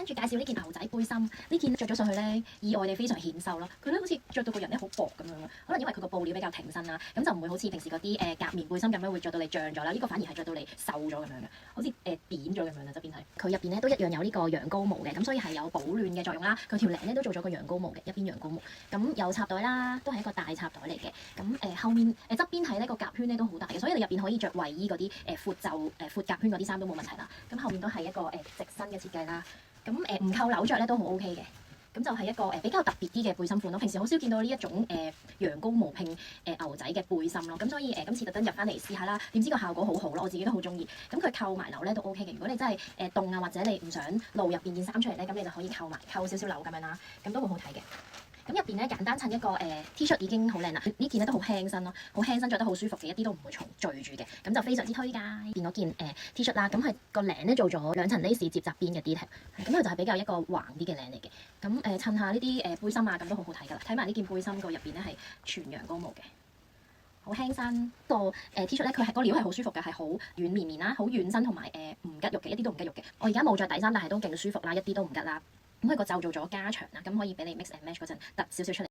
跟住介紹呢件牛仔背心，呢件着咗上去咧，意外地非常顯瘦咯。佢咧好似着到個人咧好薄咁樣咯，可能因為佢個布料比較挺身啦，咁就唔會好似平時嗰啲夾棉背心咁樣會着到你脹咗啦。呢個反而係着到你瘦咗咁樣嘅，好似扁咗咁樣啦側邊係。佢入邊咧都一樣有呢個羊羔毛嘅，咁所以係有保暖嘅作用啦。佢條領咧都做咗個羊羔毛嘅，一邊羊羔毛，咁有插袋啦，都係一個大插袋嚟嘅。咁後面側邊睇呢個夾圈咧都好大嘅，所以你入邊可以着衛衣嗰啲闊夾圈嗰啲衫都冇問題啦。咁後面都係一個直身嘅設計啦。咁唔扣紐着咧都好 OK 嘅。咁就係一個比較特別啲嘅背心款咯，平時好少見到呢一種羊羔毛拼牛仔嘅背心咯，咁所以今次特登入翻嚟試下啦，點知個效果好好咯，我自己都好中意。咁佢扣埋紐咧都 OK 嘅，如果你真係凍啊或者你唔想露入邊件衫出嚟咧，咁你就可以扣少少紐咁樣啦，咁都會好睇嘅。咁入邊咧簡單襯一個T 恤已經好靚啦，呢件咧都好輕身咯，好輕身着得好舒服嘅，一啲都唔會重聚住嘅，咁就非常之推介。變嗰件T 恤啦，咁係個領咧做咗2層 lace 接雜邊嘅 detail，咁佢就係比較一個橫啲嘅領嚟嘅。咁襯下呢啲背心啊，咁都好好睇噶啦。睇埋呢件背心個入邊咧係全羊羔毛嘅，好輕身。個T 恤咧佢係個料係好舒服嘅，係好軟綿綿啦，好軟身同埋唔拮肉嘅，一啲都唔拮肉嘅。我而家冇着底衫，但係都勁舒服啦，一啲都唔拮啦。咁佢個袖做咗加長啦，咁可以俾你 mix and match 嗰陣突少少出嚟。